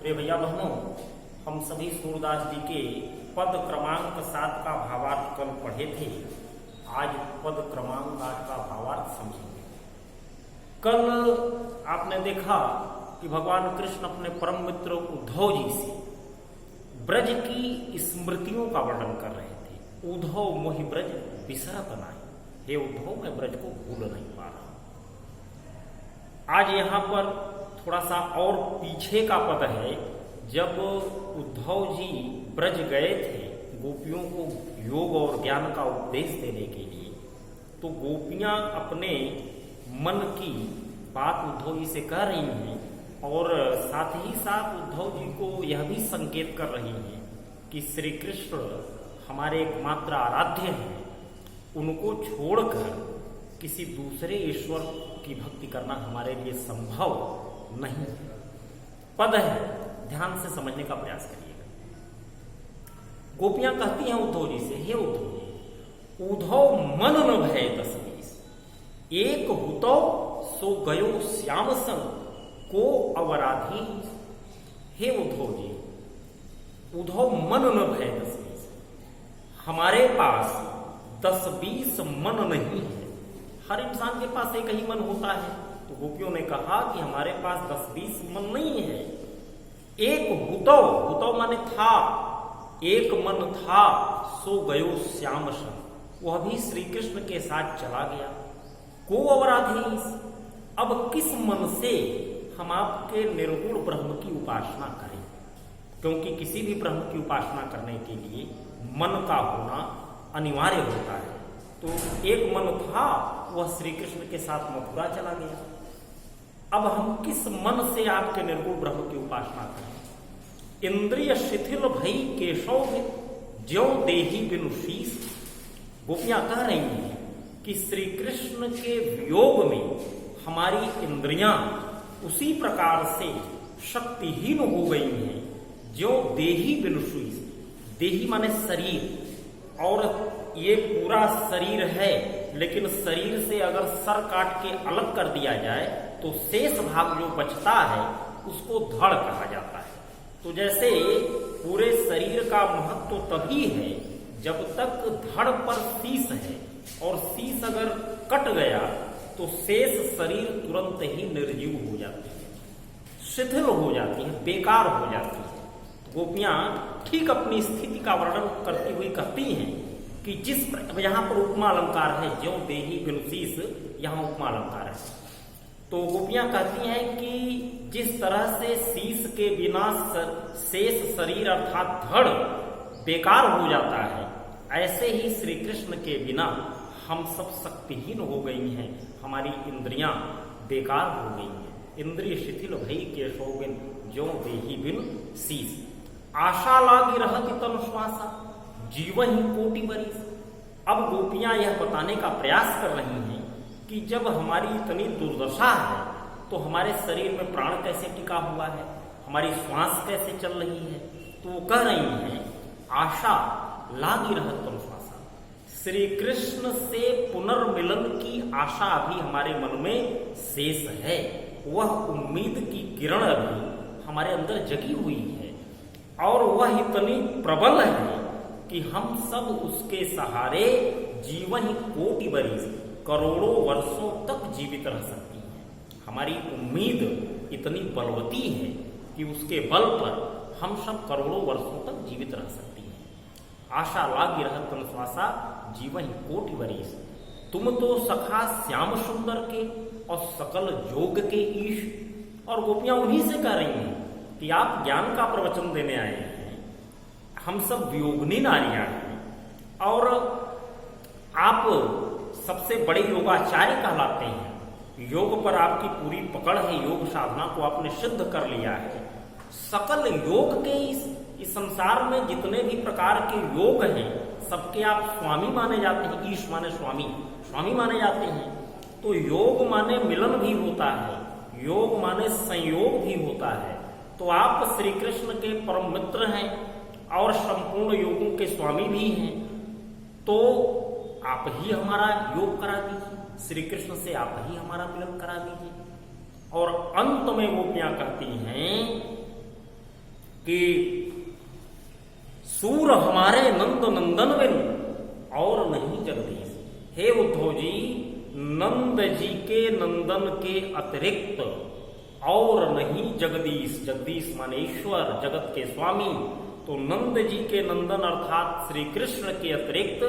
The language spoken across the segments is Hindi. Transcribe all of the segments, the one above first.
प्रिय भैया बहनों, हम सभी सूरदास जी के पद क्रमांक 7 का भावार्थ कल पढ़े थे। आज पद क्रमांक 8 का भावार्थ समझेंगे। कल आपने देखा कि भगवान कृष्ण अपने परम मित्र उद्धव जी से ब्रज की स्मृतियों का वर्णन कर रहे थे। उद्धव मोहि ब्रज बिसर बनाए, हे उद्धव मैं ब्रज को भूल नहीं पा रहा। आज यहाँ पर थोड़ा सा और पीछे का पद है, जब उद्धव जी ब्रज गए थे गोपियों को योग और ज्ञान का उपदेश देने के लिए, तो गोपियां अपने मन की बात उद्धव जी से कह रही हैं और साथ ही साथ उद्धव जी को यह भी संकेत कर रही हैं कि श्री कृष्ण हमारे एकमात्र आराध्य हैं, उनको छोड़कर किसी दूसरे ईश्वर की भक्ति करना हमारे लिए संभव नहीं है। पद है, ध्यान से समझने का प्रयास करिएगा। गोपियां कहती हैं उद्धव जी से, हे उद्धव जी, उद्धव मन न भय 10-20, एक हुतो सो गयो श्याम संग को अवराधी। हे उद्धव जी, उद्धव मन न भय 10-20, हमारे पास 10-20 मन नहीं है। हर इंसान के पास एक ही मन होता है। तो गोपियों ने कहा कि हमारे पास 10-20 मन नहीं है। एक हुतो माने था, एक मन था, सो गयो श्याम संग, वह भी श्री कृष्ण के साथ चला गया। को अवराधीश, अब किस मन से हम आपके निर्गुण ब्रह्म की उपासना करें, क्योंकि किसी भी ब्रह्म की उपासना करने के लिए मन का होना अनिवार्य होता है। तो एक मन था, वह श्री कृष्ण के साथ मथुरा चला गया। अब हम किस मन से आपके निर्गुण ब्रह्म की उपासना करें। इंद्रिय शिथिल भई केशव ज्यों देही बिनु शीस। गोपियां कह रही हैं कि श्री कृष्ण के वियोग में हमारी इंद्रियां उसी प्रकार से शक्तिहीन हो गई हैं ज्यों देही बिनु शीस। देही माने शरीर, और ये पूरा शरीर है, लेकिन शरीर से अगर सर काट के अलग कर दिया जाए तो शेष भाग जो बचता है उसको धड़ कहा जाता है। तो जैसे पूरे शरीर का महत्व तभी है जब तक धड़ पर शीश है, और शीश अगर कट गया तो शेष शरीर तुरंत ही निर्जीव हो जाती है, शिथिल हो जाती है, बेकार हो जाती है। तो गोपियां ठीक अपनी स्थिति का वर्णन करती हुई कहती हैं कि जिस यहाँ पर उपमा अलंकार है, ज्यों देही बिनु शीस, यहाँ उपमा अलंकार है। तो गोपियां कहती हैं कि जिस तरह से शीश के बिना शेष शरीर अर्थात धड़ बेकार हो जाता है, ऐसे ही श्री कृष्ण के बिना हम सब शक्तिहीन हो गई हैं, हमारी इंद्रियां बेकार हो गई हैं। इंद्रिय शिथिल भई केशव बिन ज्यों देही बिन शीस। आशा लागी रहति तनु श्वासा जीवन ही कोटि बरिस। अब गोपियां यह बताने का प्रयास कर रही हैं कि जब हमारी इतनी दुर्दशा है तो हमारे शरीर में प्राण कैसे टिका हुआ है, हमारी श्वास कैसे चल रही है। तो वो कह रही हैं आशा लागी रहत तनु श्वासा, श्री कृष्ण से पुनर्मिलन की आशा अभी हमारे मन में शेष है। वह उम्मीद की किरण अभी हमारे अंदर जगी हुई है, और वह इतनी प्रबल है कि हम सब उसके सहारे जीवन ही कोटि बरिस, करोड़ों वर्षों तक जीवित रह सकती है। हमारी उम्मीद इतनी बलवती है कि उसके बल पर हम सब करोड़ों वर्षों तक जीवित रह सकती हैं। आशा लागी रहत तनु श्वासा जीवन ही कोटि बरिस। तुम तो सखा श्याम सुंदर के और सकल जोग के ईश। और गोपियां उन्हीं से कह रही हैं कि आप ज्ञान का प्रवचन देने आए हैं, हम सब वियोगिनी नारियां हैं, और आप सबसे बड़े योगाचार्य कहलाते हैं। योग पर आपकी पूरी पकड़ है, योग साधना को आपने सिद्ध कर लिया है। सकल योग के इस संसार में जितने भी प्रकार के योग हैं, सबके आप स्वामी माने जाते हैं। ईश माने स्वामी, स्वामी माने जाते हैं। तो योग माने मिलन भी होता है, योग माने संयोग भी होता है। तो आप श्री कृष्ण के परम मित्र हैं और संपूर्ण योगों के स्वामी भी हैं। तो आप ही हमारा योग करा दीजिए, श्री कृष्ण से आप ही हमारा मिलन करा दीजिए। और अंत में गोपियां कहती हैं कि सूर हमारे नंद नंदन बिन और नहीं जगदीश। हे उद्धव जी, नंद जी के नंदन के अतिरिक्त और नहीं जगदीश। जगदीश माने ईश्वर, जगत के स्वामी। तो नंद जी के नंदन अर्थात श्री कृष्ण के अतिरिक्त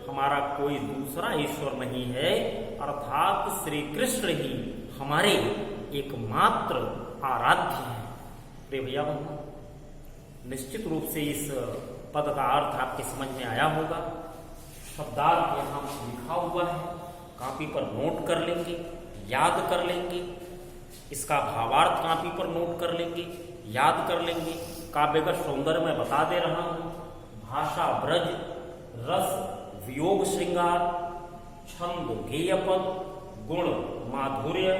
हमारा कोई दूसरा ईश्वर नहीं है, अर्थात श्री कृष्ण ही हमारे एकमात्र आराध्य हैं। प्रिय भैया बहनों, निश्चित रूप से इस पद का अर्थ आपके समझ में आया होगा। शब्दार्थ यहां लिखा हुआ है, कॉपी पर नोट कर लेंगे, याद कर लेंगे। इसका भावार्थ कॉपी पर नोट कर लेंगे, याद कर लेंगे। काव्य का सौंदर्य मैं बता दे रहा हूं। भाषा ब्रज, रस वियोग श्रृंगार, छंद गेय पद, गुण माधुर्य,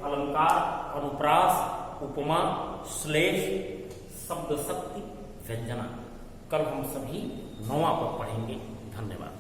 अलंकार अनुप्रास, उपमा श्लेष, शब्द शक्ति, व्यंजना। कल हम सभी 9वां पद पढ़ेंगे। धन्यवाद।